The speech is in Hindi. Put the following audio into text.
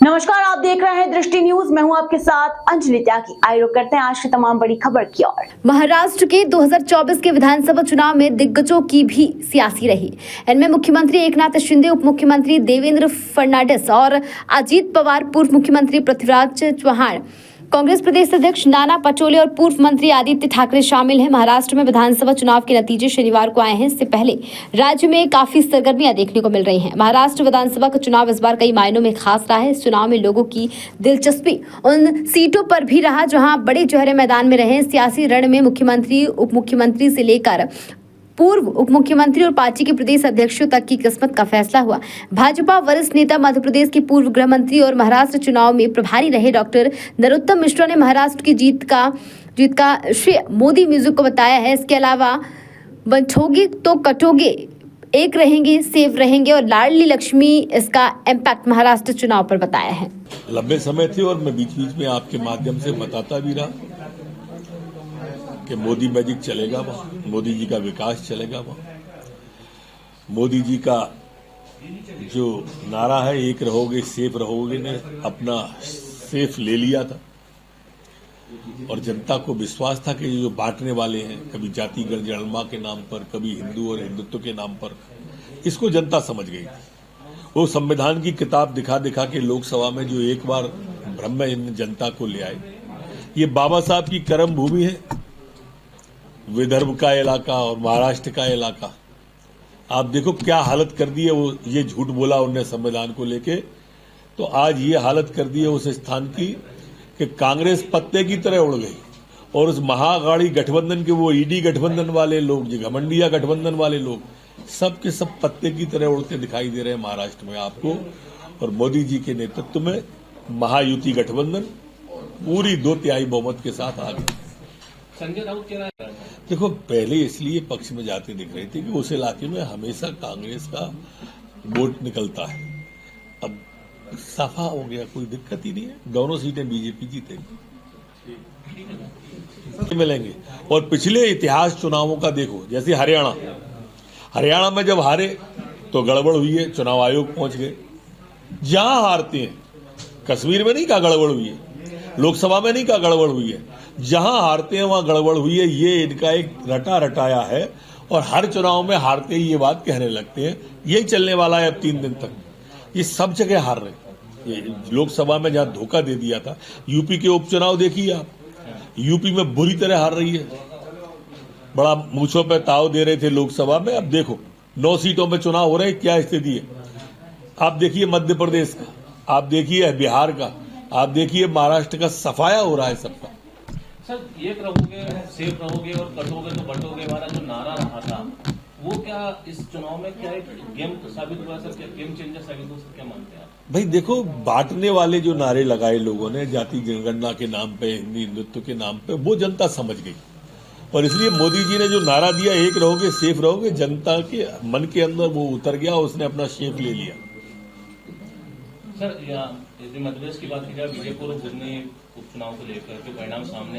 नमस्कार, आप देख रहे हैं दृष्टि न्यूज। मैं हूं आपके साथ अंजलि त्यागी। आइए रुक करते हैं आज की तमाम बड़ी खबर की ओर। महाराष्ट्र के 2024 के विधानसभा चुनाव में दिग्गजों की भी सियासी रही। इनमें मुख्यमंत्री एकनाथ शिंदे, उप मुख्यमंत्री देवेंद्र फडणवीस और अजीत पवार, पूर्व मुख्यमंत्री पृथ्वीराज चव्हाण, कांग्रेस प्रदेश अध्यक्ष नाना पटोले और पूर्व मंत्री आदित्य ठाकरे शामिल हैं। महाराष्ट्र में विधानसभा चुनाव के नतीजे शनिवार को आए हैं। इससे पहले राज्य में काफी सरगर्मियां देखने को मिल रही हैं। महाराष्ट्र विधानसभा का चुनाव इस बार कई मायनों में खास रहा है। इस चुनाव में लोगों की दिलचस्पी उन सीटों पर भी रहा जहां बड़े चेहरे मैदान में रहे। सियासी रण में मुख्यमंत्री, उप मुख्यमंत्री से लेकर पूर्व उप मुख्यमंत्री और पार्टी के प्रदेश अध्यक्षों तक की किस्मत का फैसला हुआ। भाजपा वरिष्ठ नेता, मध्य प्रदेश के पूर्व गृह मंत्री और महाराष्ट्र चुनाव में प्रभारी रहे डॉक्टर नरोत्तम मिश्रा ने महाराष्ट्र की जीत का श्रेय मोदी म्यूजिक को बताया है। इसके अलावा बंटोगे तो कटोगे, एक रहेंगे सेफ रहेंगे और लाडली लक्ष्मी, इसका इम्पैक्ट महाराष्ट्र चुनाव पर बताया है। लंबे समय थे और मैं बीच बीच में आपके माध्यम से बताता भी रहा कि मोदी मैजिक चलेगा वहाँ, मोदी जी का विकास चलेगा वहाँ। मोदी जी का जो नारा है, एक रहोगे सेफ रहोगे, ने अपना सेफ ले लिया था और जनता को विश्वास था कि जो बांटने वाले हैं, कभी जाति जनगणना के नाम पर, कभी हिंदू और हिंदुत्व के नाम पर, इसको जनता समझ गई थी। वो संविधान की किताब दिखा दिखा के लोकसभा में जो एक बार भ्रम में इन जनता को ले आए। ये बाबा साहब की कर्म भूमि है, विदर्भ का इलाका और महाराष्ट्र का इलाका। आप देखो क्या हालत कर दी है। वो ये झूठ बोला उन्होंने संविधान को लेके, तो आज ये हालत कर दी है उस स्थान की कि कांग्रेस पत्ते की तरह उड़ गई और उस महागाड़ी गठबंधन के वो ईडी गठबंधन वाले लोग, जो घमंडिया गठबंधन वाले लोग, सब के सब पत्ते की तरह उड़ते दिखाई दे रहे हैं महाराष्ट्र में आपको। और मोदी जी के नेतृत्व में महायुति गठबंधन पूरी 2/3 बहुमत के साथ आ गई। संजय राउत कह रहा है, देखो पहले इसलिए पक्ष में जाते दिख रहे थे कि उस इलाके में हमेशा कांग्रेस का वोट निकलता है। अब सफा हो गया, कोई दिक्कत ही नहीं है, दोनों सीटें बीजेपी जीतेगी, मिलेंगे। और पिछले इतिहास चुनावों का देखो, जैसे हरियाणा में जब हारे तो गड़बड़ हुई है, चुनाव आयोग पहुंच गए। जहां हारते हैं, कश्मीर में नहीं कहा गड़बड़ हुई है, लोकसभा में नहीं कहा गड़बड़ हुई है, जहां हारते हैं वहां गड़बड़ हुई है। ये इनका एक रटा रटाया है और हर चुनाव में हारते ही ये बात कहने लगते हैं। यही चलने वाला है अब 3 दिन तक। ये सब जगह हार रहे। ये लोकसभा में जहां धोखा दे दिया था, यूपी के उपचुनाव देखिए आप, यूपी में बुरी तरह हार रही है। बड़ा मूछों पे ताव दे रहे थे लोकसभा में, अब देखो 9 सीटों में चुनाव हो रहे, क्या स्थिति है। आप देखिए मध्य प्रदेश का, आप देखिए बिहार का, आप देखिए महाराष्ट्र का, सफाया हो रहा है सबका। सर एक रहोगे सेफ रहोगे और कटोगे तो बटोगे वाला जो नारा रहा था, वो क्या इस चुनाव में क्या एक गेम साबित हुआ सर? क्या गेम चेंजर साबित हो सर? क्या मानते हैं आप? भाई देखो, बांटने वाले जो नारे लगाए लोगों ने जाति जनगणना के नाम पे, हिंदुत्व के नाम पे, वो जनता समझ गई और इसलिए मोदी जी ने जो नारा दिया, एक रहोगे सेफ रहोगे, जनता के मन के अंदर वो उतर गया, उसने अपना शेप ले लिया। सर यदि मध्य प्रदेश की बात की जाए, बीजेपुर और बुधनी उपचुनाव को लेकर के परिणाम सामने